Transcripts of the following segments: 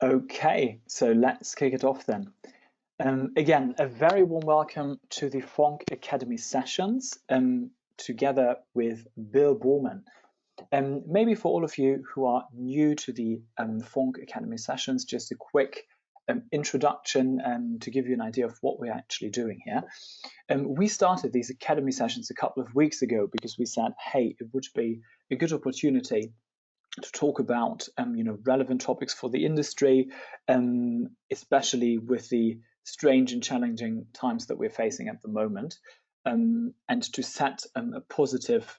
Okay, so let's kick it off then. Again, a very warm welcome to the VONQ Academy sessions together with Bill Boorman. Maybe for all of you who are new to the VONQ Academy sessions, just a quick introduction to give you an idea of what we're actually doing here. We started these Academy sessions a couple of weeks ago because we said, hey, it would be a good opportunity to talk about relevant topics for the industry, especially with the strange and challenging times that we're facing at the moment, and to set a positive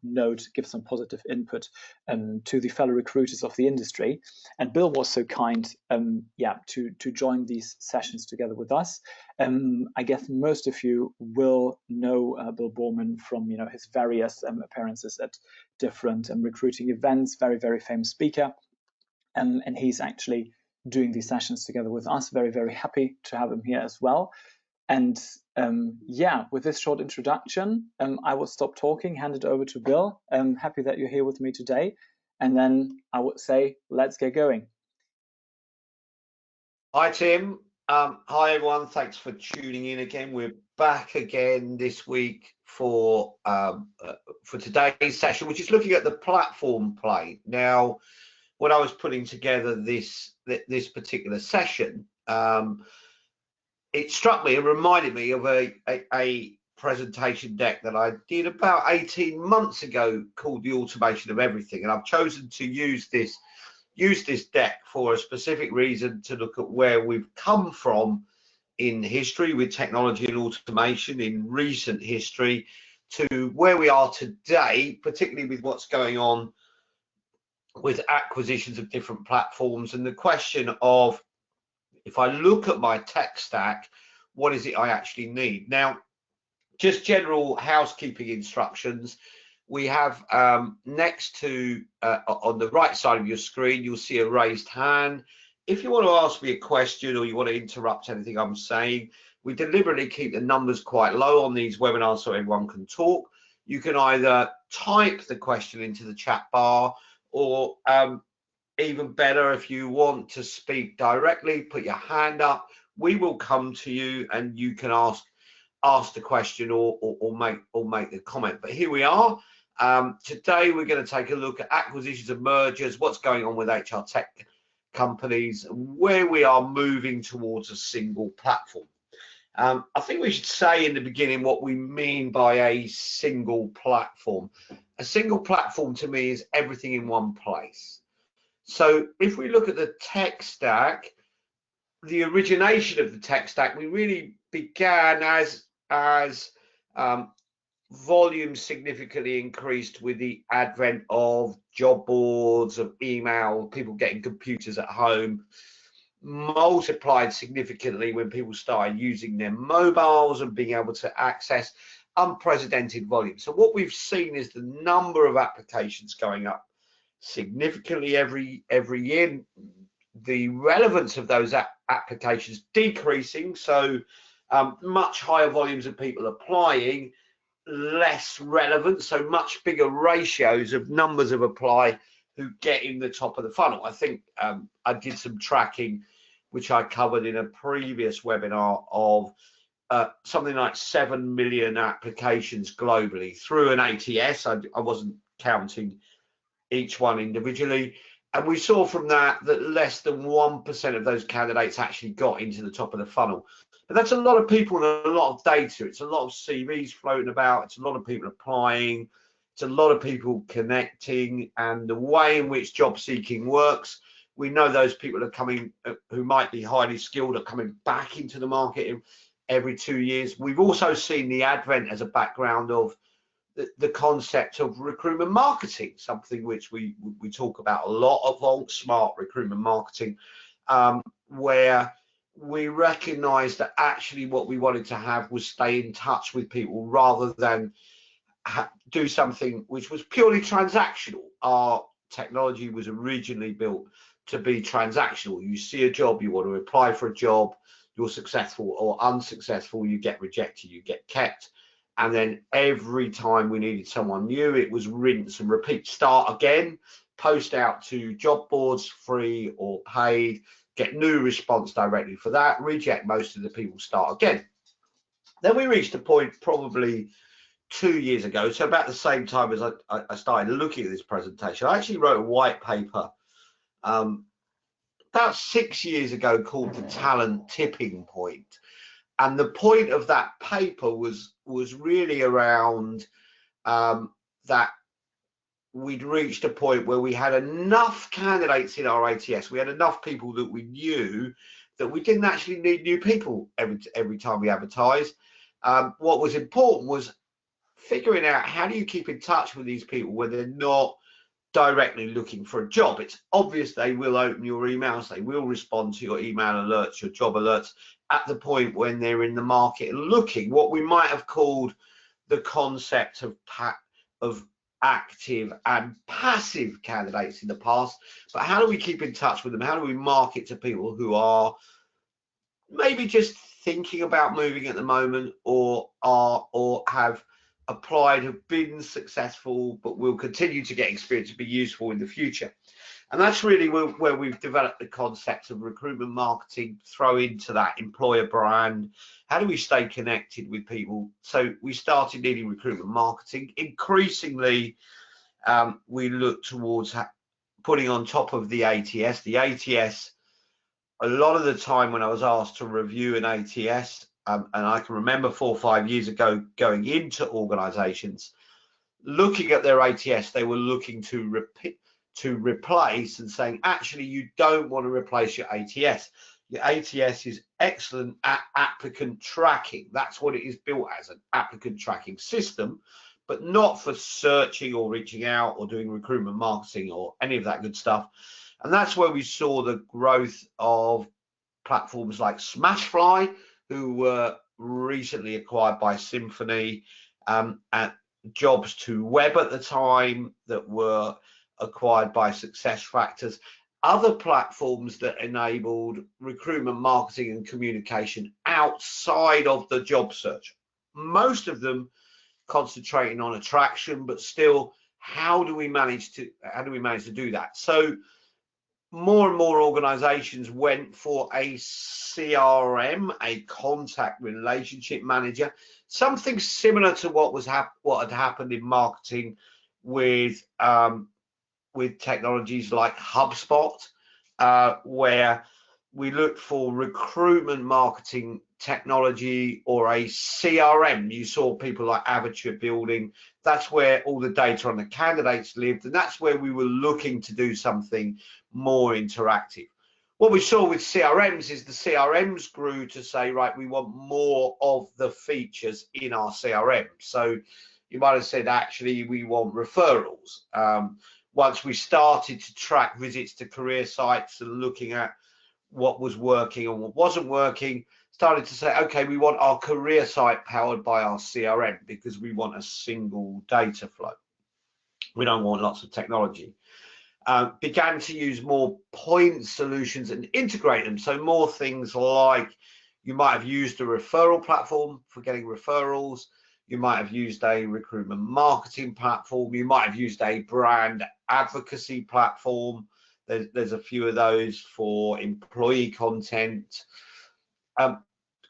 note, give some positive input to the fellow recruiters of the industry. And Bill was so kind to join these sessions together with us. I guess most of you will know Bill Boorman from his various appearances at different recruiting events, very, very famous speaker. And he's actually doing these sessions together with us. Very, very happy to have him here as well. And with this short introduction, I will stop talking, hand it over to Bill. I'm happy that you're here with me today. And then I would say, let's get going. Hi, Tim. Hi, everyone. Thanks for tuning in again. We're back again this week for today's session, which is looking at the platform play. Now, when I was putting together this particular session, it struck me and reminded me of a presentation deck that I did about 18 months ago called The Automation of Everything. And I've chosen to use this deck for a specific reason, to look at where we've come from in history with technology and automation in recent history to where we are today, particularly with what's going on with acquisitions of different platforms, and the question of, if I look at my tech stack, what is it I actually need? Now, just general housekeeping instructions. We have next to on the right side of your screen, you'll see a raised hand. If you want to ask me a question or you want to interrupt anything I'm saying, we deliberately keep the numbers quite low on these webinars so everyone can talk. You can either type the question into the chat bar, or even better, if you want to speak directly, put your hand up. We will come to you and you can ask the question or make the comment. But here we are. Today we're going to take a look at acquisitions and mergers, what's going on with HR tech companies, where we are moving towards a single platform. I think we should say in the beginning what we mean by a single platform. A single platform to me is everything in one place. So if we look at the tech stack, the origination of the tech stack, we really began as volume significantly increased with the advent of job boards, of email, people getting computers at home, multiplied significantly when people started using their mobiles and being able to access unprecedented volume. So what we've seen is the number of applications going up significantly every year, the relevance of those applications decreasing, so much higher volumes of people applying, less relevant, so much bigger ratios of numbers of apply who get in the top of the funnel. I think I did some tracking, which I covered in a previous webinar, of something like 7 million applications globally through an ATS. I wasn't counting each one individually, and we saw from that less than 1% of those candidates actually got into the top of the funnel. But that's a lot of people and a lot of data. It's a lot of CVs floating about. It's a lot of people applying. It's a lot of people connecting. And the way in which job seeking works, we know those people are coming, who might be highly skilled, are coming back into the market every 2 years. We've also seen the advent as a background of the concept of recruitment marketing, something which we talk about a lot of VONQ, smart recruitment marketing, where we recognize that actually what we wanted to have was stay in touch with people rather than do something which was purely transactional. Our technology was originally built to be transactional. You see a job, you want to apply for a job, you're successful or unsuccessful, you get rejected, you get kept. And then every time we needed someone new, it was rinse and repeat, start again. post out to job boards, free or paid, get new response directly for that, reject most of the people, start again. Then we reached a point probably 2 years ago, so about the same time as I started looking at this presentation. I actually wrote a white paper about 6 years ago called The Talent Tipping Point. And the point of that paper was really around that we'd reached a point where we had enough candidates in our ATS, we had enough people that we knew that we didn't actually need new people every time we advertised. What was important was figuring out how do you keep in touch with these people when they're not directly looking for a job. It's obvious they will open your emails, they will respond to your email alerts, your job alerts at the point when they're in the market looking. What we might have called the concept of active and passive candidates in the past, but how do we keep in touch with them? How do we market to people who are maybe just thinking about moving at the moment, or have applied, have been successful, but will continue to get experience to be useful in the future? And that's really where we've developed the concept of recruitment marketing, throw into that employer brand. How do we stay connected with people? So we started needing recruitment marketing. Increasingly, we look towards putting on top of the ATS. The ATS, a lot of the time when I was asked to review an ATS, and I can remember 4 or 5 years ago going into organizations, looking at their ATS, they were looking to replace and saying, actually, you don't want to replace your ATS. Your ATS is excellent at applicant tracking. That's what it is built as, an applicant tracking system, but not for searching or reaching out or doing recruitment marketing or any of that good stuff. And that's where we saw the growth of platforms like Smashfly, who were recently acquired by Symphony, and Jobs to Web at the time that were acquired by SuccessFactors. Other platforms that enabled recruitment marketing and communication outside of the job search, most of them concentrating on attraction, but still, how do we manage to do that? So more and more organizations went for a CRM, a contact relationship manager, something similar to what had happened in marketing with technologies like HubSpot, where we looked for recruitment marketing technology or a CRM. You saw people like Avature building. That's where all the data on the candidates lived, and that's where we were looking to do something more interactive. What we saw with CRMs is the CRMs grew to say, right, we want more of the features in our CRM. So you might have said, actually, we want referrals. Once we started to track visits to career sites and looking at what was working and what wasn't working, started to say, okay, we want our career site powered by our CRM because we want a single data flow. We don't want lots of technology. Began to use more point solutions and integrate them. So more things like, you might have used a referral platform for getting referrals. You might have used a recruitment marketing platform. You might have used a brand advocacy platform. There's a few of those for employee content.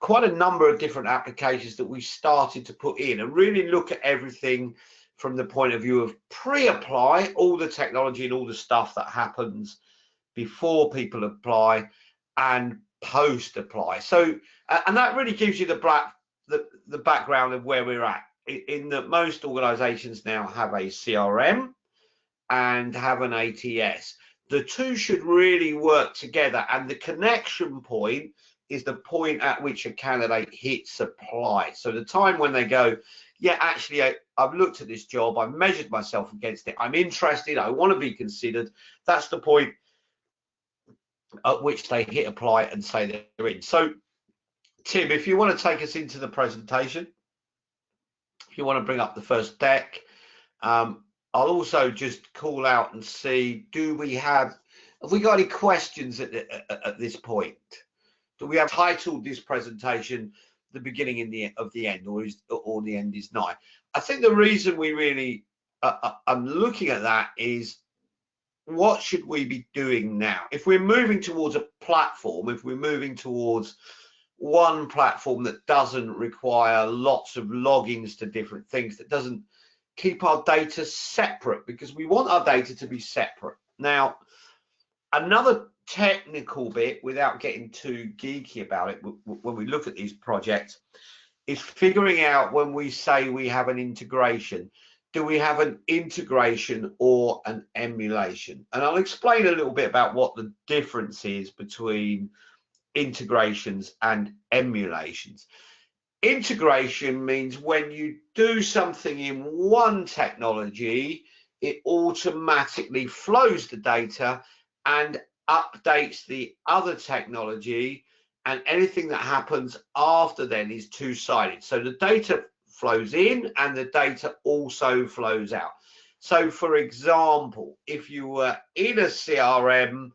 Quite a number of different applications that we started to put in and really look at everything from the point of view of pre-apply, all the technology and all the stuff that happens before people apply, and post-apply. So, and that really gives you the background of where we're at, in that most organizations now have a CRM and have an ATS. The two should really work together, and the connection point is the point at which a candidate hits apply. So the time when they go, yeah, actually, I've looked at this job, I've measured myself against it, I'm interested, I want to be considered. That's the point at which they hit apply and say they're in. So Tim, if you want to take us into the presentation, if you want to bring up the first deck, I'll also just call out and see, have we got any questions at this point? Do we have titled this presentation the beginning of the end, or the end is nigh? I think the reason we really I'm looking at that is what should we be doing now? If we're moving towards a platform, if we're moving towards one platform that doesn't require lots of logins to different things, that doesn't keep our data separate, because we want our data to be separate. Now, another technical bit, without getting too geeky about it, when we look at these projects, is figuring out, when we say we have an integration, do we have an integration or an emulation? And I'll explain a little bit about what the difference is between integrations and emulations. Integration means when you do something in one technology, it automatically flows the data and updates the other technology, and anything that happens after then is two-sided. So the data flows in and the data also flows out. So for example, if you were in a CRM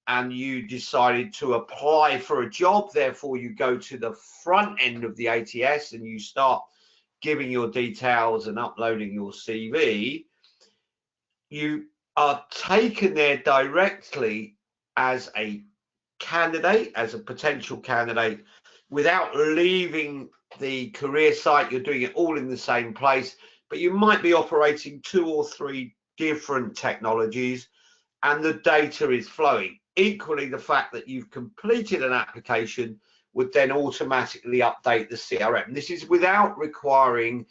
and you decided to apply for a job, therefore you go to the front end of the ATS and you start giving your details and uploading your CV, you are taken there directly as a candidate, as a potential candidate, without leaving the career site. You're doing it all in the same place, but you might be operating 2 or 3 different technologies and the data is flowing. Equally, the fact that you've completed an application would then automatically update the CRM. This is without requiring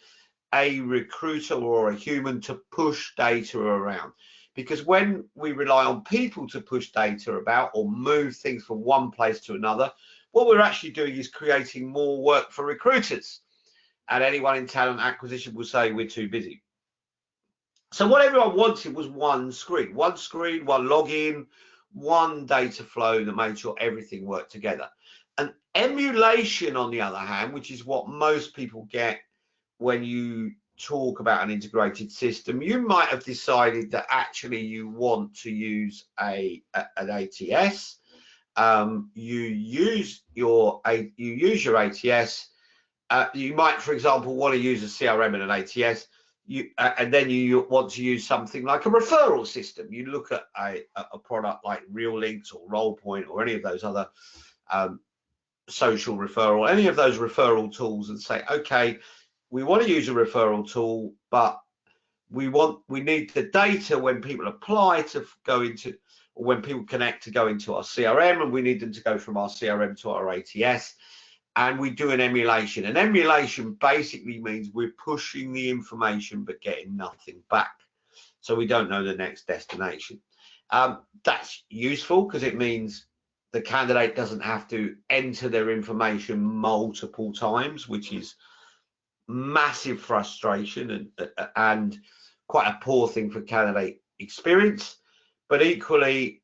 a recruiter or a human to push data around, because when we rely on people to push data about or move things from one place to another, what we're actually doing is creating more work for recruiters, and anyone in talent acquisition will say we're too busy. So what everyone wanted was one screen, one login, one data flow that made sure everything worked together. An emulation, on the other hand, which is what most people get when you talk about an integrated system, you might have decided that actually you want to use an ATS. You use your ATS. You might, for example, want to use a CRM and an ATS. And then you want to use something like a referral system. You look at a product like Real Links or Rollpoint or any of those other social referral, any of those referral tools, and say, okay, we want to use a referral tool, but we need the data when people apply to go into, or when people connect to go into our CRM, and we need them to go from our CRM to our ATS. And we do an emulation. An emulation basically means we're pushing the information but getting nothing back. So we don't know the next destination. That's useful because it means the candidate doesn't have to enter their information multiple times, which is massive frustration and quite a poor thing for candidate experience. But equally,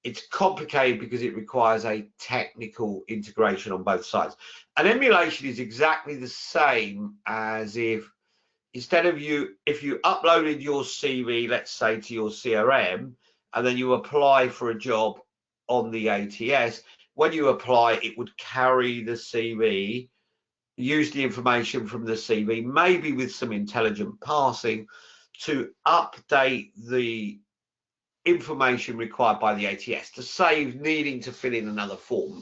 it's complicated because it requires a technical integration on both sides. An emulation is exactly the same as if, instead of if you uploaded your CV, let's say, to your CRM, and then you apply for a job on the ATS, when you apply, it would carry the CV, use the information from the CV, maybe with some intelligent parsing, to update the information required by the ATS, to save needing to fill in another form.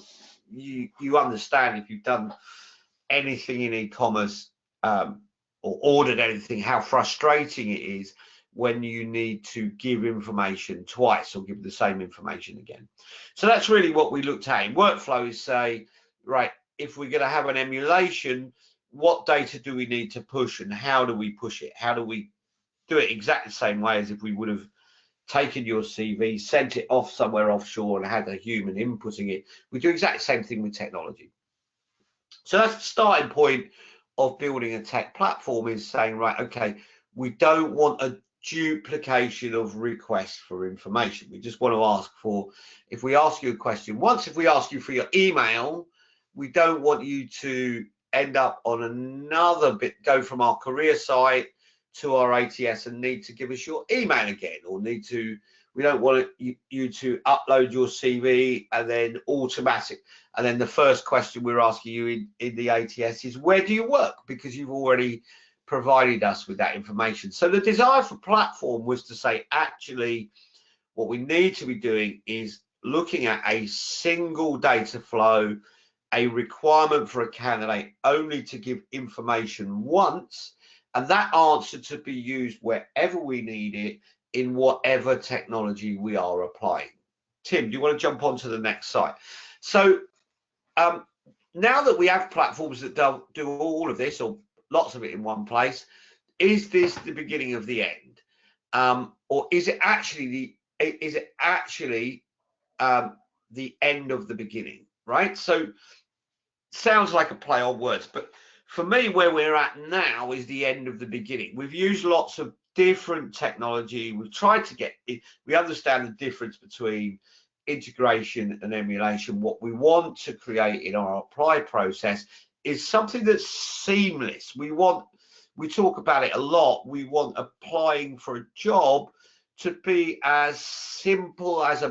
You understand, if you've done anything in e-commerce or ordered anything, how frustrating it is when you need to give information twice or give the same information again. So that's really what we looked at in workflow, is say, right, if we're going to have an emulation, what data do we need to push and how do we push it? How do we do it exactly the same way as if we would have taken your CV, sent it off somewhere offshore and had a human inputting it? We do exactly the same thing with technology. So that's the starting point of building a tech platform, is saying, right, okay, we don't want a duplication of requests for information. We just want to ask for, if we ask you a question once, if we ask you for your email, we don't want you to end up on another bit, go from our career site to our ATS and need to give us your email again, or we don't want you to upload your CV and then and then the first question we're asking you in the ATS is, where do you work? Because you've already provided us with that information. So the desire for platform was to say, actually, what we need to be doing is looking at a single data flow, a requirement for a candidate only to give information once, and that answer to be used wherever we need it in whatever technology we are applying. Tim, do you want to jump on to the next slide? So now that we have platforms that do all of this, or lots of it in one place, is this the beginning of the end, or is it actually the end of the beginning? Right. So sounds like a play on words, but for me, where we're at now is the end of the beginning. We've used lots of different technology. We've tried to get it. We understand the difference between integration and emulation. What we want to create in our apply process is something that's seamless. We talk about it a lot. We want applying for a job to be as simple as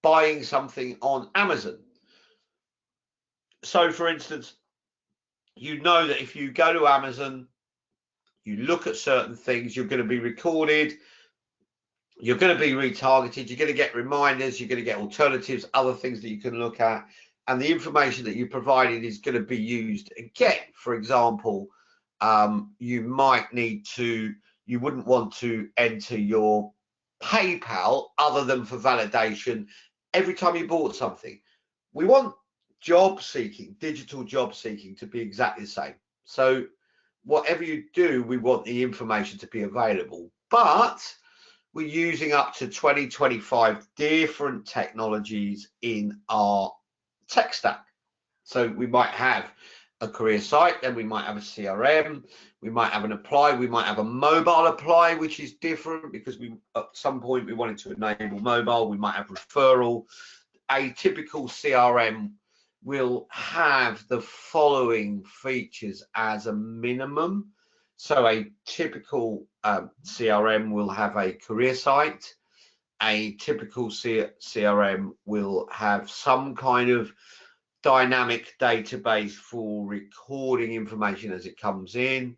buying something on Amazon. So for instance, you know that if you go to Amazon, you look at certain things, you're going to be recorded, you're going to be retargeted, you're going to get reminders, you're going to get alternatives, other things that you can look at, and the information that you provided is going to be used again. For example, you wouldn't want to enter your PayPal other than for validation every time you bought something. We want job seeking, digital job seeking, to be exactly the same. So whatever you do, we want the information to be available, but we're using up to 20-25 different technologies in our tech stack. So we might have a career site, then we might have a CRM, we might have an apply, we might have a mobile apply, which is different because at some point we wanted to enable mobile. We might have referral. A typical CRM will have the following features as a minimum. So a typical CRM will have a career site. A typical CRM will have some kind of dynamic database for recording information as it comes in.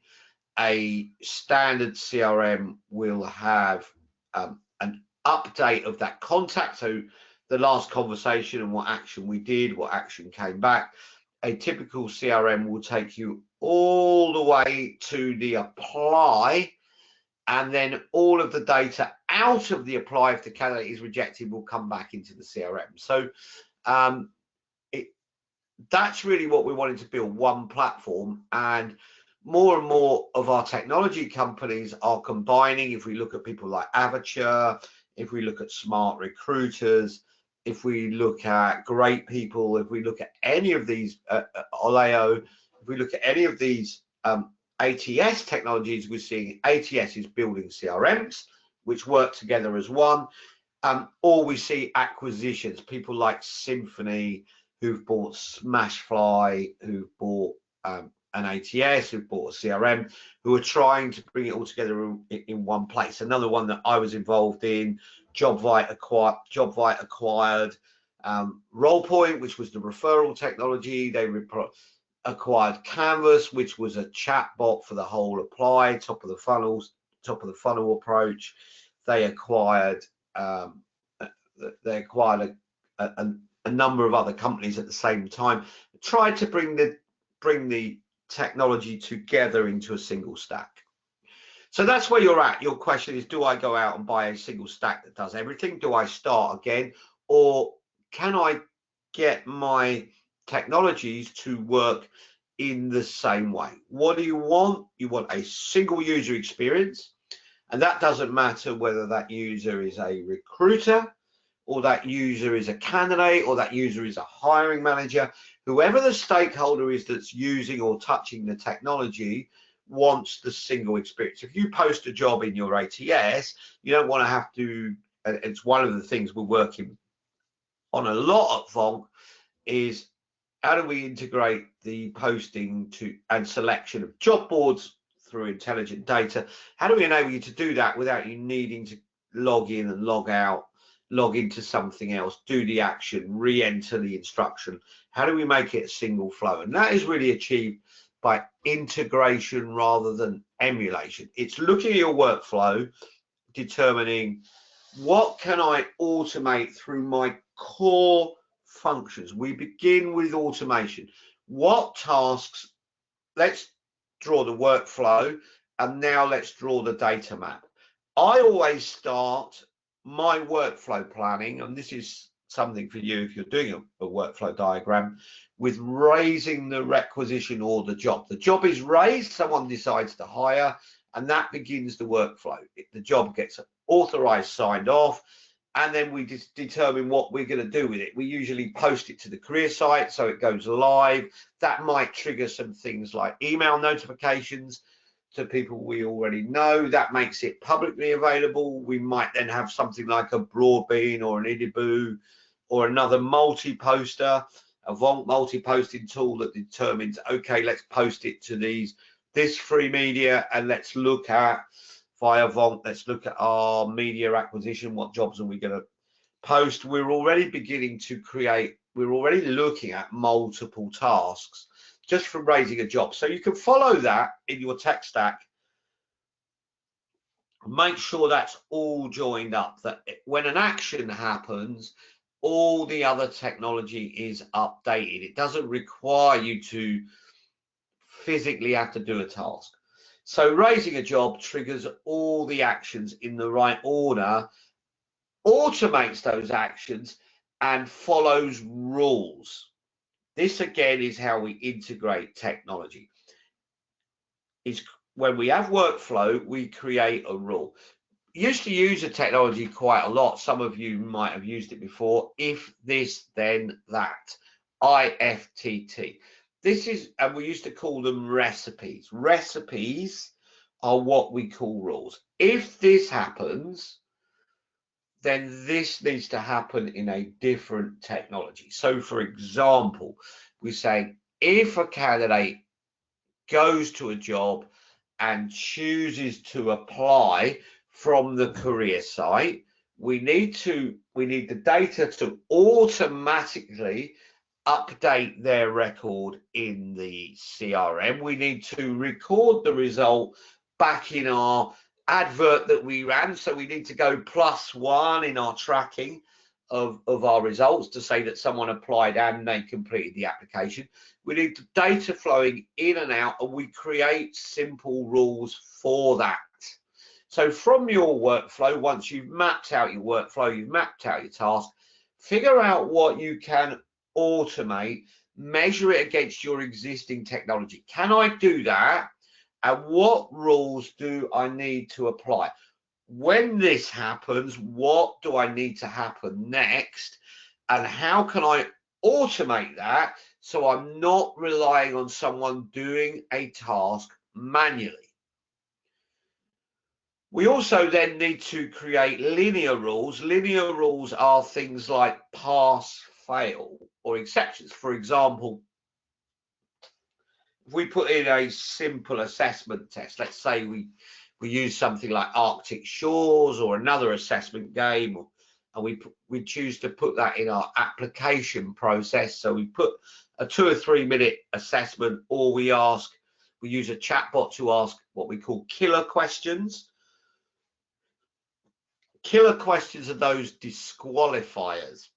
A standard CRM will have an update of that contact, so the last conversation and what action we did, what action came back. A typical CRM will take you all the way to the apply, and then all of the data out of the apply, if the candidate is rejected, will come back into the CRM. So that's really what we wanted to build, one platform. And more of our technology companies are combining. If we look at people like Avature, if we look at Smart Recruiters, if we look at Great People, if we look at any of these, Oleo, if we look at any of these ATS technologies, we're seeing ATS is building CRMs, which work together as one. Or we see acquisitions, people like Symphony, who've bought Smashfly, who've bought an ATS, who've bought a CRM, who are trying to bring it all together in one place. Another one that I was involved in, JobVite acquired Rollpoint, which was the referral technology. They acquired Canvas, which was a chat bot for the whole apply, top of the funnel approach. They acquired a number of other companies at the same time, tried to bring the technology together into a single stack. So that's where you're at. Your question is, do I go out and buy a single stack that does everything? Do I start again? Or can I get my technologies to work in the same way? What do you want? You want a single user experience. And that doesn't matter whether that user is a recruiter, or that user is a candidate, or that user is a hiring manager. Whoever the stakeholder is that's using or touching the technology wants the single experience. If you post a job in your ATS, you don't want to have to, it's one of the things we're working on a lot at VONQ, is how do we integrate the posting and selection of job boards through intelligent data? How do we enable you to do that without you needing to log in and log out, log into something else, do the action, re-enter the instruction? How do we make it a single flow? And that is really achieved by integration rather than emulation. It's looking at your workflow, determining what can I automate through my core functions. We begin with automation. What tasks? Let's draw the workflow, and now let's draw the data map. I always start my workflow planning, and this is something for you if you're doing a workflow diagram, with raising the requisition or the job. The job is raised, someone decides to hire, and that begins the workflow. The job gets authorized, signed off, and then we just determine what we're going to do with it. We usually post it to the career site so it goes live. That might trigger some things like email notifications to people we already know. That makes it publicly available. We might then have something like a Boorman or an Idiboo or another multi-poster, a VONQ multi-posting tool that determines, okay, let's post it to this free media, and let's look at via VONQ, let's look at our media acquisition. What jobs are we going to post? We're already beginning to create, we're already looking at multiple tasks just from raising a job. So you can follow that in your tech stack. Make sure that's all joined up, that when an action happens, all the other technology is updated. It doesn't require you to physically have to do a task. So raising a job triggers all the actions in the right order, automates those actions, and follows rules. This again is how we integrate technology. Is when we have workflow, we create a rule. Used to use the technology quite a lot. Some of you might have used it before. If this, then that. IFTT. This is, and we used to call them recipes. Recipes are what we call rules. If this happens, then this needs to happen in a different technology. So for example, we're saying if a candidate goes to a job and chooses to apply from the career site, we need the data to automatically update their record in the CRM. We need to record the result back in our advert that we ran. So we need to go +1 in our tracking of our results to say that someone applied and they completed the application. We need the data flowing in and out, and we create simple rules for that. So from your workflow, once you've mapped out your workflow, you've mapped out your task, figure out what you can automate, measure it against your existing technology. Can I do that? And what rules do I need to apply? When this happens, what do I need to happen next? And how can I automate that so I'm not relying on someone doing a task manually? We also then need to create linear rules. Linear rules are things like pass, fail, or exceptions. For example, if we put in a simple assessment test, let's say we use something like Arctic Shores or another assessment game, and we choose to put that in our application process. So we put a 2 or 3 minute assessment, or we use a chatbot to ask what we call killer questions. Killer questions are those disqualifiers.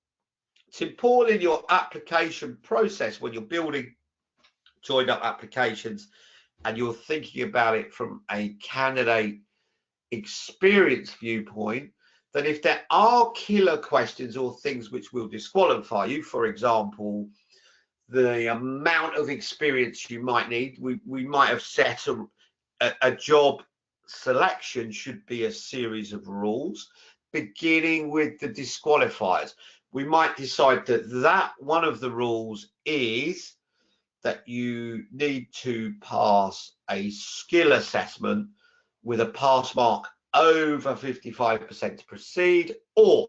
It's important in your application process when you're building joined up applications and you're thinking about it from a candidate experience viewpoint, that if there are killer questions or things which will disqualify you, for example, the amount of experience you might need, we might have set a job selection should be a series of rules, beginning with the disqualifiers. We might decide that one of the rules is that you need to pass a skill assessment with a pass mark over 55% to proceed, or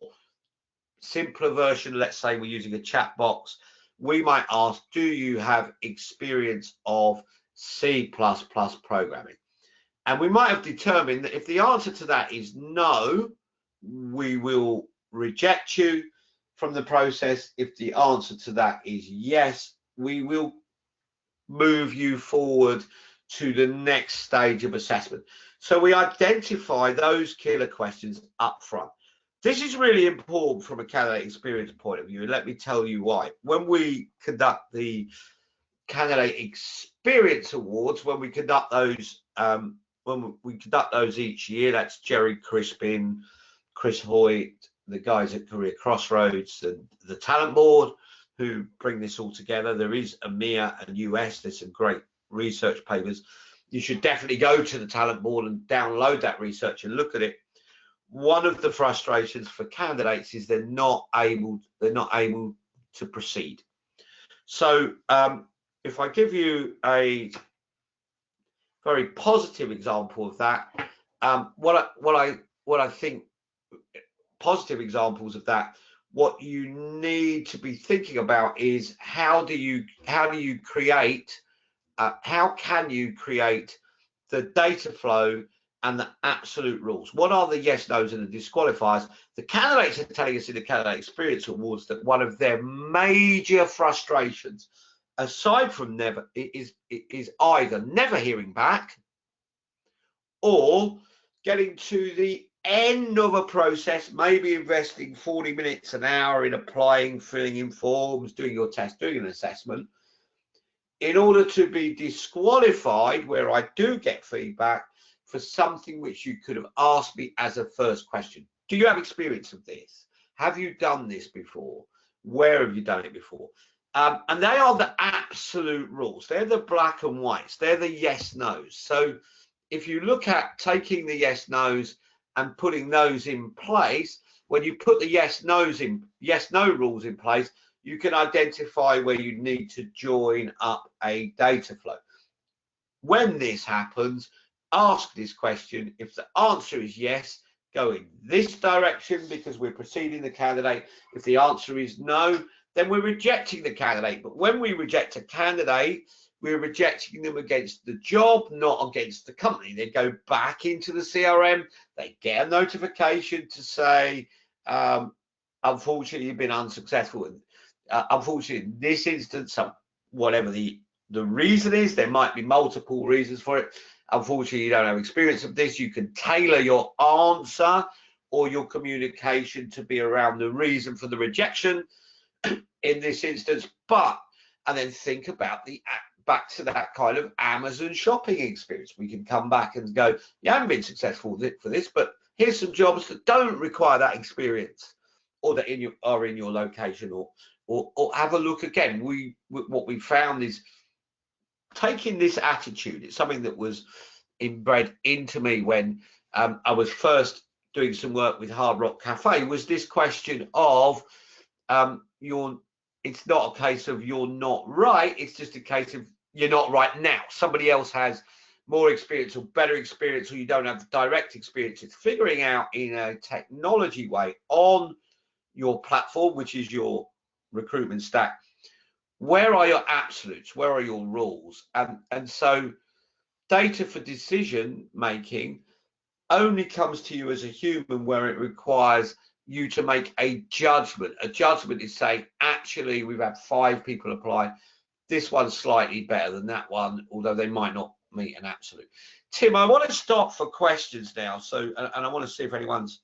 simpler version, let's say we're using a chat box, we might ask, do you have experience of C++ programming? And we might have determined that if the answer to that is no, we will reject you from the process. If the answer to that is yes, we will move you forward to the next stage of assessment. So we identify those killer questions up front. This is really important from a candidate experience point of view, and let me tell you why. When we conduct the Candidate Experience Awards, when we conduct those each year, that's Jerry Crispin, Chris Hoyt, the guys at Career Crossroads, and the Talent Board who bring this all together. There is EMEA and US. There's some great research papers. You should definitely go to the Talent Board and download that research and look at it. One of the frustrations for candidates is they're not able to proceed. So if I give you a very positive example of that, what I think positive examples of that, what you need to be thinking about is how can you create the data flow and the absolute rules. What are the yes, no's, and the disqualifiers? The candidates are telling us in the Candidate Experience Awards that one of their major frustrations, aside from is either never hearing back or getting to the end of a process, maybe investing 40 minutes, an hour in applying, filling in forms, doing your test, doing an assessment, in order to be disqualified, where I do get feedback, for something which you could have asked me as a first question. Do you have experience of this? Have you done this before? Where have you done it before? And they are the absolute rules. They're the black and whites. They're the yes, no's. So if you look at taking the yes, no's and putting those in place, when you put the yes, no rules in place, you can identify where you need to join up a data flow. When this happens, ask this question. If the answer is yes, go in this direction because we're preceding the candidate. If the answer is no, then we're rejecting the candidate. But when we reject a candidate, we're rejecting them against the job, not against the company. They go back into the CRM, they get a notification to say, unfortunately, you've been unsuccessful. Unfortunately, in this instance, whatever the reason is, there might be multiple reasons for it. Unfortunately, you don't have experience of this. You can tailor your answer or your communication to be around the reason for the rejection in this instance, and then think about back to that kind of Amazon shopping experience. We can come back and go, you haven't been successful for this, but here's some jobs that don't require that experience or that are in your location, or have a look again. What we found is taking this attitude. It's something that was inbred into me when I was first doing some work with Hard Rock Cafe, was this question of it's not a case of you're not right, it's just a case of you're not right now. Somebody else has more experience or better experience, or you don't have direct experience. It's figuring out in a technology way on your platform, which is your recruitment stack, where are your absolutes, where are your rules? And so data for decision making only comes to you as a human where it requires you to make a judgment. A judgment is saying, actually, we've had 5 people apply. This one's slightly better than that one, although they might not meet an absolute. Tim, I want to stop for questions now. And I want to see if anyone's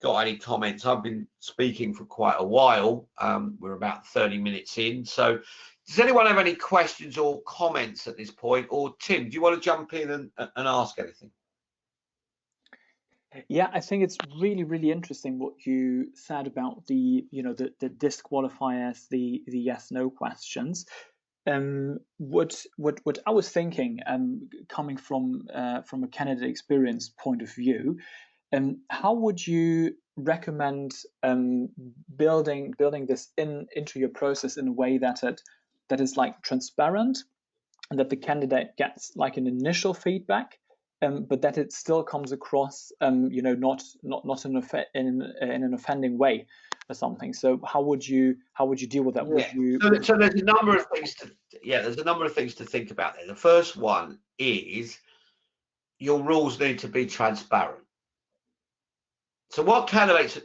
got any comments. I've been speaking for quite a while. We're about 30 minutes in. So does anyone have any questions or comments at this point? Or Tim, do you want to jump in and ask anything? Yeah, I think it's really, really interesting what you said about the disqualifiers, the yes, no questions. What I was thinking, coming from a candidate experience point of view, how would you recommend building this into your process in a way that is like transparent, and that the candidate gets like an initial feedback, but that it still comes across, not in an offending way or something. So how would you deal with that? Yeah. So there's a number of things to think about there. The first one is your rules need to be transparent. So what candidates,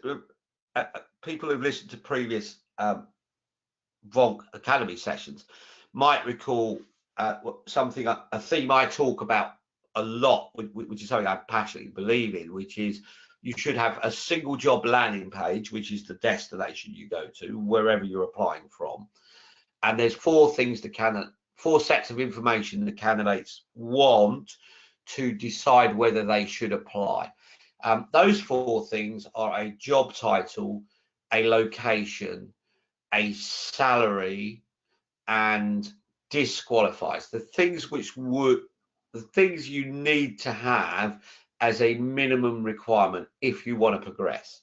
people who've listened to previous VONQ Academy sessions might recall a theme I talk about a lot, which is something I passionately believe in, which is you should have a single job landing page, which is the destination you go to, wherever you're applying from. And there's four sets of information the candidates want to decide whether they should apply. Those four things are a job title, a location, a salary, and disqualifies. The things you need to have as a minimum requirement if you want to progress.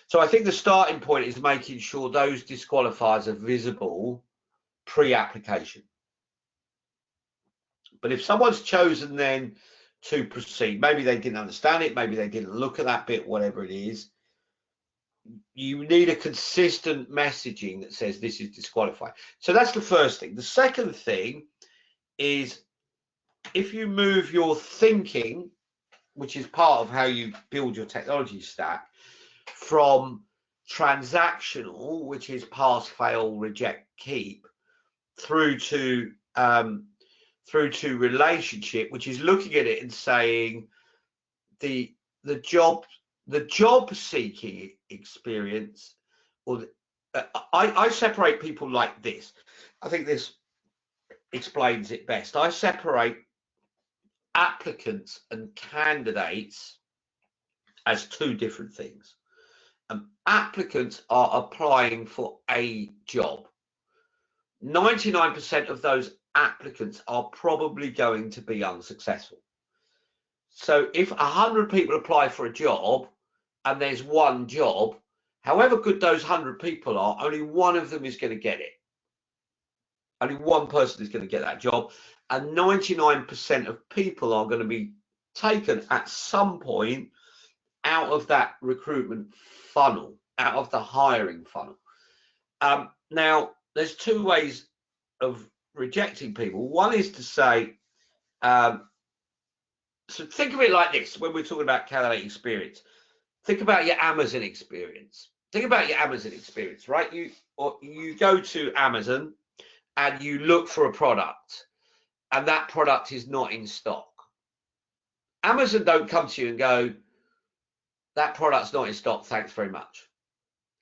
So I think the starting point is making sure those disqualifiers are visible pre-application. But if someone's chosen then to proceed, maybe they didn't understand it, maybe they didn't look at that bit, whatever it is, you need a consistent messaging that says this is disqualified. So that's the first thing. The second thing is, if you move your thinking, which is part of how you build your technology stack, from transactional, which is pass, fail, reject, keep, through to relationship, which is looking at it and saying the job seeking experience, or I separate people like this. I think this explains it best. I separate applicants and candidates as two different things. Applicants are applying for a job. 99% of those applicants are probably going to be unsuccessful. So if 100 people apply for a job and there's one job, however good those 100 people are, only one of them is going to get it. Only one person is going to get that job, and 99% of people are going to be taken at some point out of that recruitment funnel, out of the hiring funnel. Now, there's two ways of rejecting people. One is to say, so think of it like this when we're talking about candidate experience. Think about your Amazon experience. Think about your Amazon experience, right? You go to Amazon and you look for a product, and that product is not in stock. Amazon don't come to you and go, that product's not in stock, thanks very much.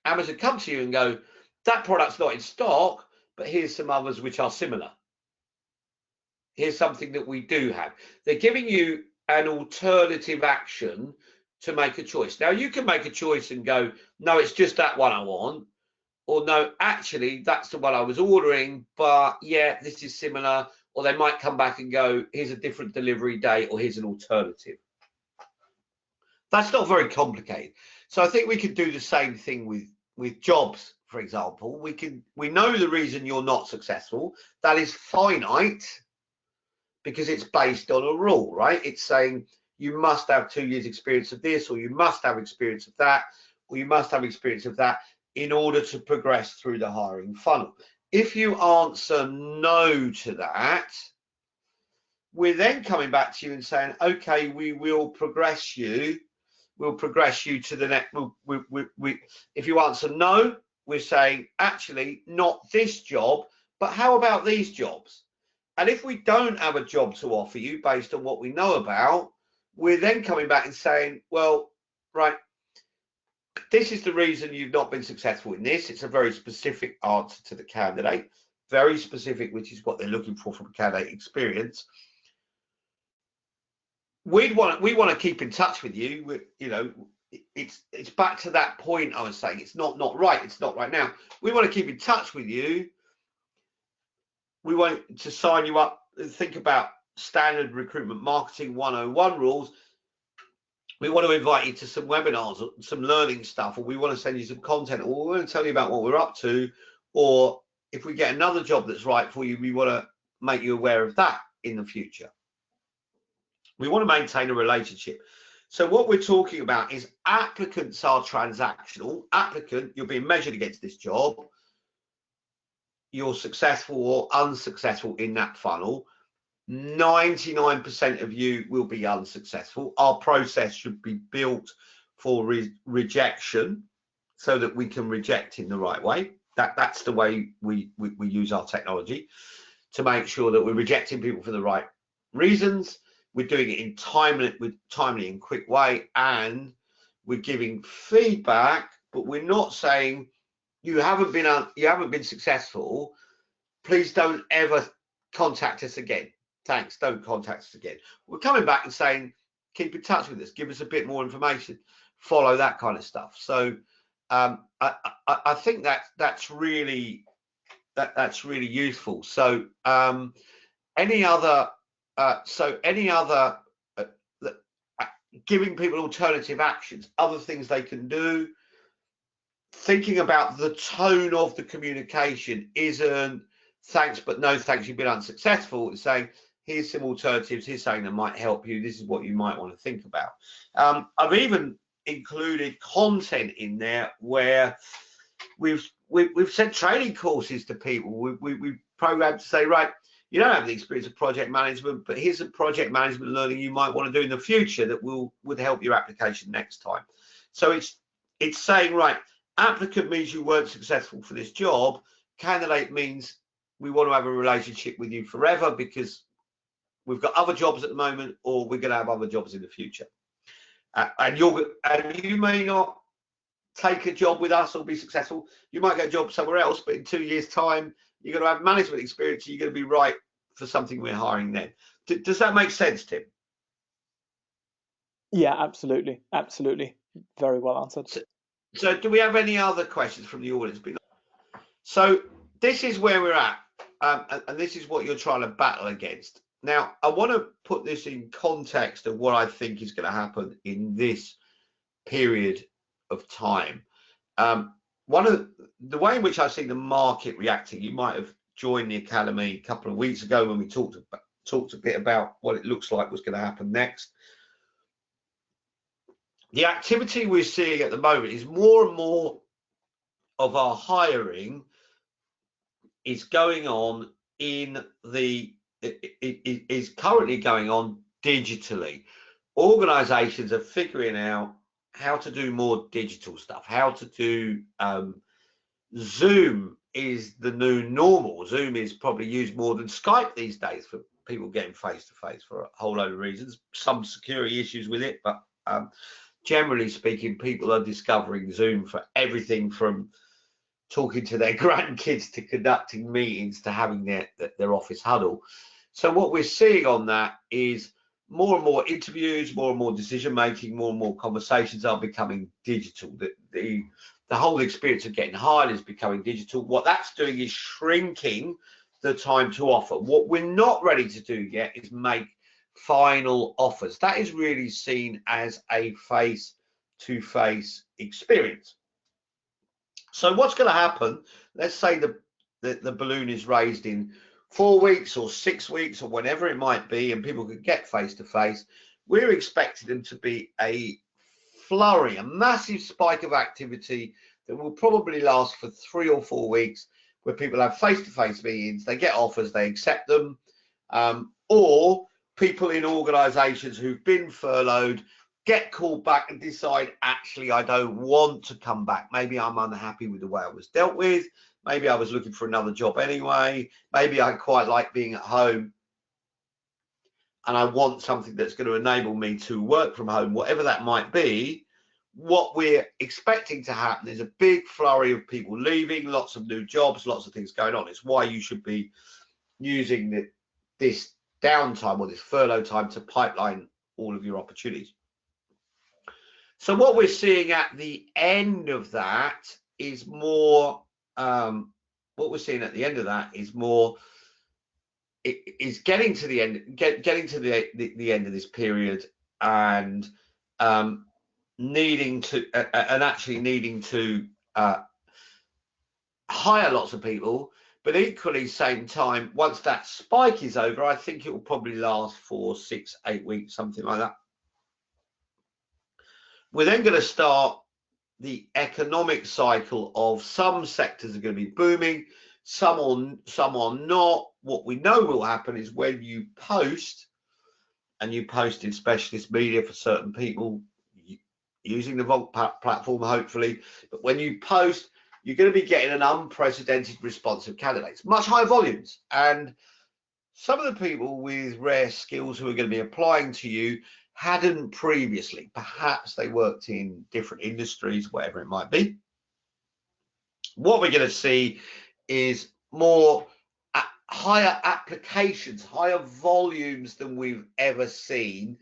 Amazon come to you and go, that product's not in stock, but here's some others which are similar. Here's something that we do have. They're giving you an alternative action to make a choice. Now, you can make a choice and go, no, it's just that one I want. Or no, actually, that's the one I was ordering, but yeah, this is similar. Or they might come back and go, here's a different delivery date, or here's an alternative. That's not very complicated. So I think we could do the same thing with jobs, for example. We know the reason you're not successful. That is finite because it's based on a rule, right? It's saying you must have 2 years experience of this, or you must have experience of that, or you must have experience of that in order to progress through the hiring funnel. If you answer no to that, we're then coming back to you and saying, okay, we will progress you. We'll progress you to the next. If you answer no, we're saying, actually, not this job, but how about these jobs? And if we don't have a job to offer you based on what we know about, we're then coming back and saying, well, right, this is the reason you've not been successful in this. It's a very specific answer to the candidate, very specific, which is what they're looking for from a candidate experience. We want to keep in touch with you. You know, it's back to that point I was saying. It's not right. It's not right now. We want to keep in touch with you. We want to sign you up and think about standard recruitment marketing 101 rules. We want to invite you to some webinars, some learning stuff, or we want to send you some content, or we want to tell you about what we're up to, or if we get another job that's right for you, we want to make you aware of that in the future. We want to maintain a relationship. So what we're talking about is applicants are transactional. Applicant, you're being measured against this job. You're successful or unsuccessful in that funnel. 99% of you will be unsuccessful. Our process should be built for rejection so that we can reject in the right way. That's the way we use our technology. to make sure that we're rejecting people for the right reasons, we're doing it in timely and quick way, and we're giving feedback, but we're not saying you haven't been successful, please don't ever contact us again. Thanks, don't contact us again. We're coming back and saying, keep in touch with us, give us a bit more information, follow that kind of stuff. So I think that's really useful. So any other giving people alternative actions, other things they can do, thinking about the tone of the communication isn't thanks but no thanks, you've been unsuccessful. It's saying here's some alternatives, here's something that might help you, this is what you might want to think about. I've even included content in there where we've sent training courses to people. We've programmed to say, right, you don't have the experience of project management, but here's some project management learning you might want to do in the future that would help your application next time. So it's saying, right, applicant means you weren't successful for this job, candidate means we want to have a relationship with you forever because we've got other jobs at the moment, or we're going to have other jobs in the future. And you may not take a job with us or be successful. You might get a job somewhere else, but in 2 years' time, you're going to have management experience. You're going to be right for something we're hiring then. Does that make sense, Tim? Yeah, absolutely. Absolutely. Very well answered. So do we have any other questions from the audience? So this is where we're at, and this is what you're trying to battle against. Now, I want to put this in context of what I think is going to happen in this period of time. One of the way in which I see the market reacting, you might have joined the academy a couple of weeks ago when we talked a bit about what it looks like was going to happen next. The activity we're seeing at the moment is more and more of our hiring is going on is currently going on digitally. Organizations are figuring out how to do more digital stuff, how to do Zoom is the new normal. Zoom is probably used more than Skype these days for people getting face to face for a whole load of reasons, some security issues with it, but generally speaking, people are discovering Zoom for everything from talking to their grandkids to conducting meetings to having their office huddle. So what we're seeing on that is more and more interviews, more and more decision making, more and more conversations are becoming digital. The whole experience of getting hired is becoming digital. What that's doing is shrinking the time to offer. What we're not ready to do yet is make final offers. That is really seen as a face-to-face experience. So what's going to happen? Let's say the balloon is raised in 4 weeks or 6 weeks or whenever it might be, and people can get face-to-face. We're expecting them to be a flurry, a massive spike of activity that will probably last for 3 or 4 weeks, where people have face-to-face meetings, they get offers, they accept them, or people in organizations who've been furloughed get called back and decide, actually, I don't want to come back. Maybe I'm unhappy with the way I was dealt with. Maybe I was looking for another job anyway. Maybe I quite like being at home and I want something that's going to enable me to work from home, whatever that might be. What we're expecting to happen is a big flurry of people leaving, lots of new jobs, lots of things going on. It's why you should be using this downtime or this furlough time to pipeline all of your opportunities. So what we're seeing at the end of that is more, is getting to the end, getting to the end of this period and needing to hire lots of people, but equally same time, once that spike is over, I think it will probably last for 6-8 weeks, something like that. We're then going to start the economic cycle of some sectors are going to be booming, some are not. What we know will happen is when you post, and you post in specialist media for certain people using the VONQ platform, hopefully, but when you post, you're going to be getting an unprecedented response of candidates, much higher volumes, and some of the people with rare skills who are going to be applying to you hadn't previously. Perhaps they worked in different industries, whatever it might be. What we're going to see is more higher applications, higher volumes than we've ever seen,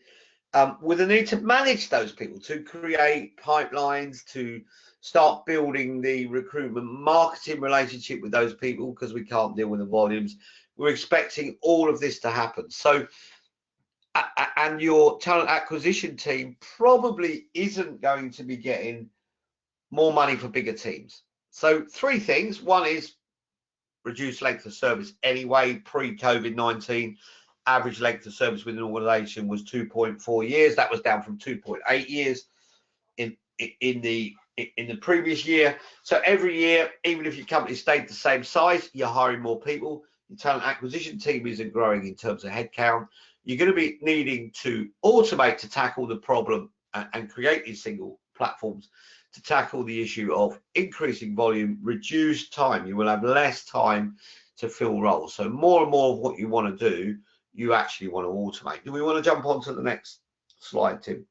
with the need to manage those people, to create pipelines, to start building the recruitment marketing relationship with those people, because we can't deal with the volumes. We're expecting all of this to happen. So, and your talent acquisition team probably isn't going to be getting more money for bigger teams. So 3 things. One is reduced length of service anyway. Pre-COVID-19, average length of service within an organization was 2.4 years. That was down from 2.8 years in the previous year. So every year, even if your company stayed the same size, you're hiring more people. Your talent acquisition team isn't growing in terms of headcount. You're going to be needing to automate to tackle the problem and create these single platforms to tackle the issue of increasing volume, reduced time. You will have less time to fill roles. So more and more of what you want to do, you actually want to automate. Do we want to jump on to the next slide, Tim?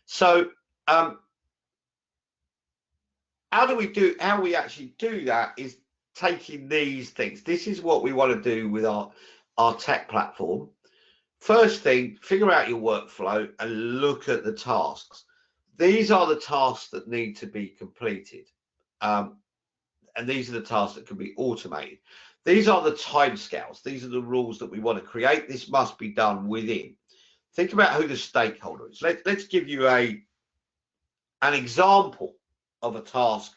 So how we actually do that is taking these things. This is what we want to do with our tech platform. First thing, figure out your workflow and look at the tasks. These are the tasks that need to be completed. And these are the tasks that can be automated. These are the timescales. These are the rules that we want to create. This must be done within. Think about who the stakeholder is. Let's give you an example of a task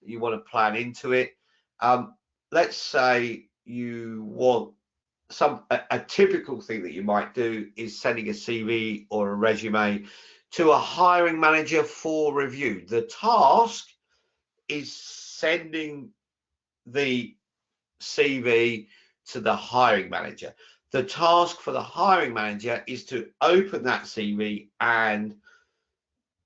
that you want to plan into it. Let's say you want a typical thing that you might do is sending a CV or a resume to a hiring manager for review. The task is sending the CV to the hiring manager. The task for the hiring manager is to open that CV and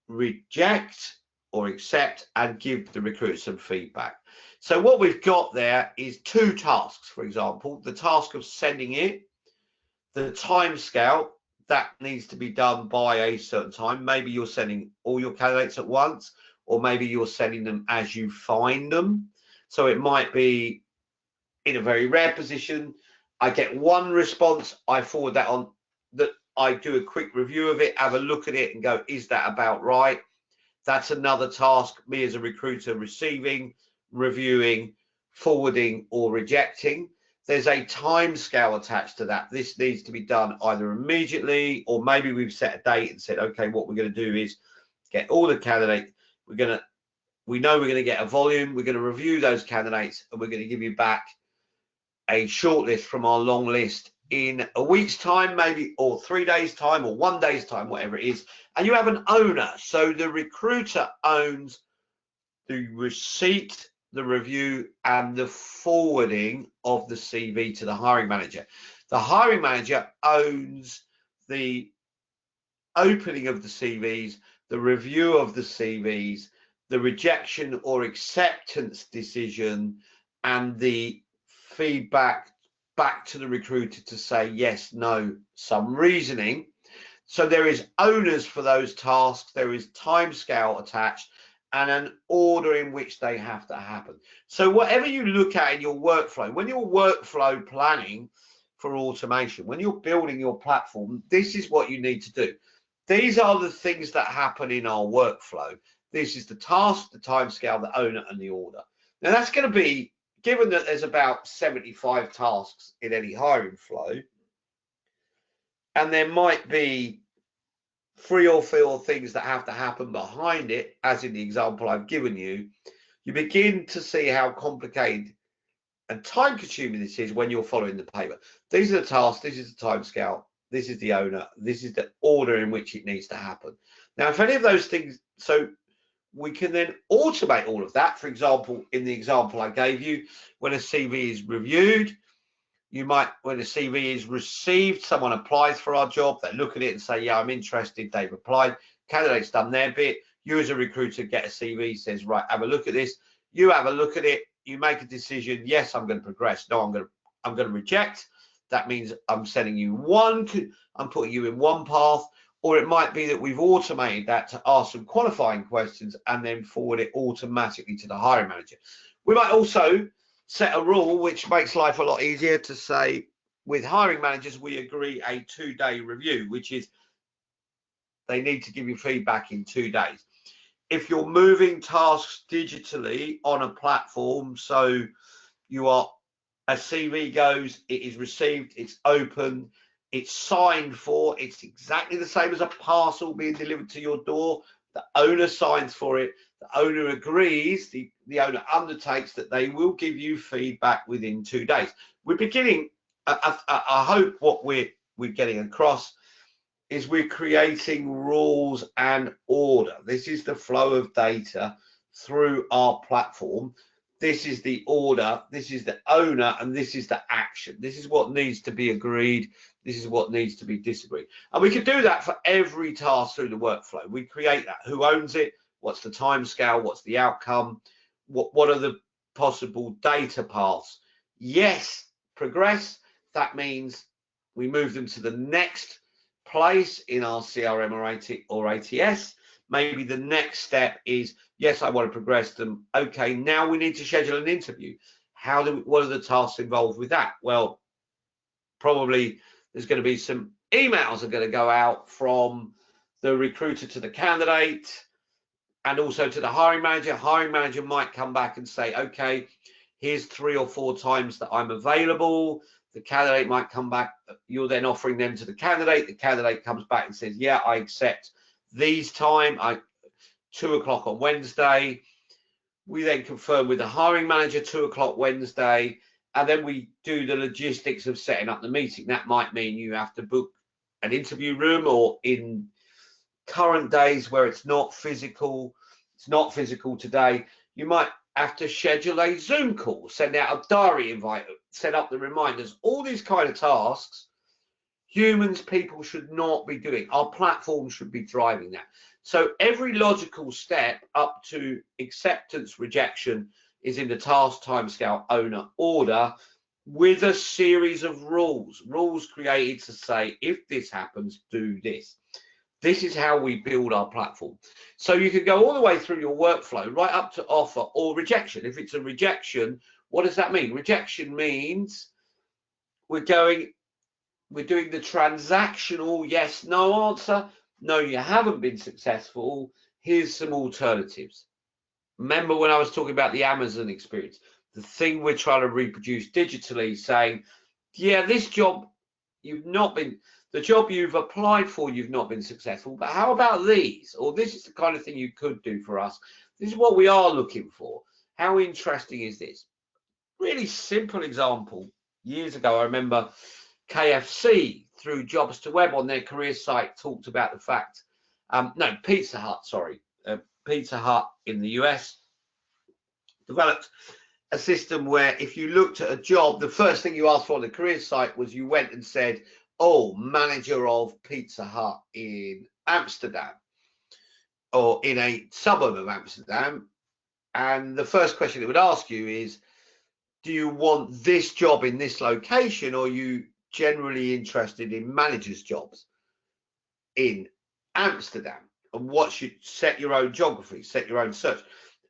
reject or accept and give the recruiter some feedback. So what we've got there is 2 tasks, for example, the task of sending it, the time scale that needs to be done by a certain time. Maybe you're sending all your candidates at once, or maybe you're sending them as you find them. So it might be in a very rare position, I get 1 response, I forward that on, that I do a quick review of it, have a look at it and go, is that about right? That's another task, me as a recruiter receiving, reviewing, forwarding or rejecting. There's a time scale attached to that. This needs to be done either immediately, or maybe we've set a date and said, okay, what we're going to do is get all the candidates. We know we're going to get a volume. We're going to review those candidates and we're going to give you back a shortlist from our long list in a week's time, maybe, or 3 days time, or 1 day's time, whatever it is. And you have an owner. So the recruiter owns the receipt, the review and the forwarding of the CV to the hiring manager. The hiring manager owns the opening of the CVs, the review of the CVs, the rejection or acceptance decision, and the feedback back to the recruiter to say yes, no, some reasoning. So there is owners for those tasks, there is time scale attached, and an order in which they have to happen. So whatever you look at in your workflow, when you're workflow planning for automation, when you're building your platform, this is what you need to do. These are the things that happen in our workflow. This is the task, the time scale, the owner, and the order. Now that's going to be, given that there's about 75 tasks in any hiring flow, and there might be 3 or 4 things that have to happen behind it, as in the example I've given you, you begin to see how complicated and time consuming this is when you're following the paper. These are the tasks, this is the time scale, this is the owner, this is the order in which it needs to happen. Now, if any of those things, so we can then automate all of that. For example, in the example I gave you, when a CV is reviewed, you might, when a CV is received, someone applies for our job, they look at it and say, yeah, I'm interested, they've applied, candidate's done their bit, you as a recruiter get a CV, says, right, have a look at this, you have a look at it, you make a decision, yes, I'm going to progress, no, I'm going to I'm going to reject. That means I'm sending you one, I'm putting you in one path, or it might be that we've automated that to ask some qualifying questions and then forward it automatically to the hiring manager. We might also set a rule which makes life a lot easier to say, with hiring managers, we agree a 2-day review, which is they need to give you feedback in 2 days. If you're moving tasks digitally on a platform, so you are, a CV goes, it is received, it's open, it's signed for, it's exactly the same as a parcel being delivered to your door. The owner signs for it, the owner agrees, the owner undertakes that they will give you feedback within 2 days. We're beginning, I hope what we're getting across is we're creating rules and order. This is the flow of data through our platform. This is the order, this is the owner, and this is the action. This is what needs to be agreed. This is what needs to be disagreed. And we can do that for every task through the workflow. We create that. Who owns it? What's the time scale? What's the outcome? What are the possible data paths? Yes, progress. That means we move them to the next place in our CRM or ATS. Maybe the next step is, yes, I want to progress them. Okay, now we need to schedule an interview. What are the tasks involved with that? Well, probably there's going to be some emails are going to go out from the recruiter to the candidate and also to the hiring manager. Hiring manager might come back and say, okay, here's 3 or 4 times that I'm available. The candidate might come back. You're then offering them to the candidate. The candidate comes back and says, yeah, I accept these time. 2 o'clock on Wednesday. We then confirm with the hiring manager 2 o'clock Wednesday, and then we do the logistics of setting up the meeting. That might mean you have to book an interview room, or in current days where it's not physical today, you might have to schedule a Zoom call, send out a diary invite, set up the reminders. All these kind of tasks, people should not be doing. Our platform should be driving that. So every logical step up to acceptance, rejection is in the task, timescale, owner, order, with a series of rules created to say, if this happens, do this. This is how we build our platform. So you can go all the way through your workflow, right up to offer or rejection. If it's a rejection, what does that mean? Rejection means we're doing the transactional yes, no answer. No, you haven't been successful. Here's some alternatives. Remember when I was talking about the Amazon experience, the thing we're trying to reproduce digitally, saying, yeah, this job, the job you've applied for, you've not been successful, but how about these? Or this is the kind of thing you could do for us. This is what we are looking for. How interesting is this? Really simple example. Years ago, I remember KFC through Jobs to Web on their career site talked about the fact, Pizza Hut in the US developed a system where if you looked at a job, the first thing you asked for on the career site was you went and said, oh, manager of Pizza Hut in Amsterdam or in a suburb of Amsterdam. And the first question it would ask you is, do you want this job in this location, or are you generally interested in managers' jobs in Amsterdam? And what should set your own geography, set your own search.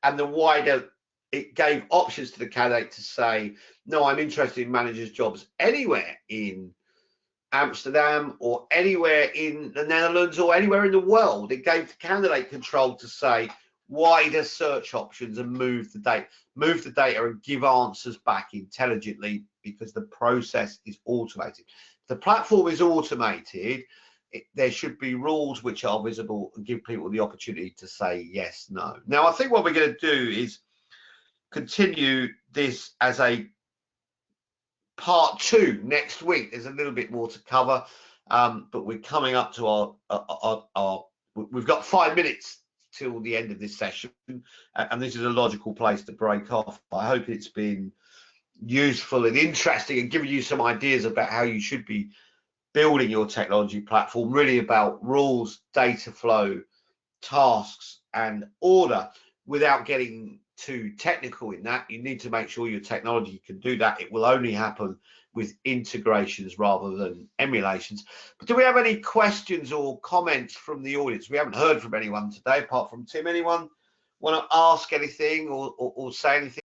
And the wider, it gave options to the candidate to say, no, I'm interested in managers' jobs anywhere in Amsterdam or anywhere in the Netherlands or anywhere in the world. It gave the candidate control to say wider search options and move the data and give answers back intelligently, because the process is automated. If the platform is automated, there should be rules which are visible and give people the opportunity to say yes, no. Now, I think what we're going to do is continue this as a part 2 next week. There's a little bit more to cover, but we're coming up to we've got 5 minutes till the end of this session, and this is a logical place to break off. I hope it's been useful and interesting and given you some ideas about how you should be building your technology platform, really about rules, data flow, tasks, and order. Without getting too technical in that, you need to make sure your technology can do that. It will only happen with integrations rather than emulations. But do we have any questions or comments from the audience? We haven't heard from anyone today apart from Tim. Anyone want to ask anything or say anything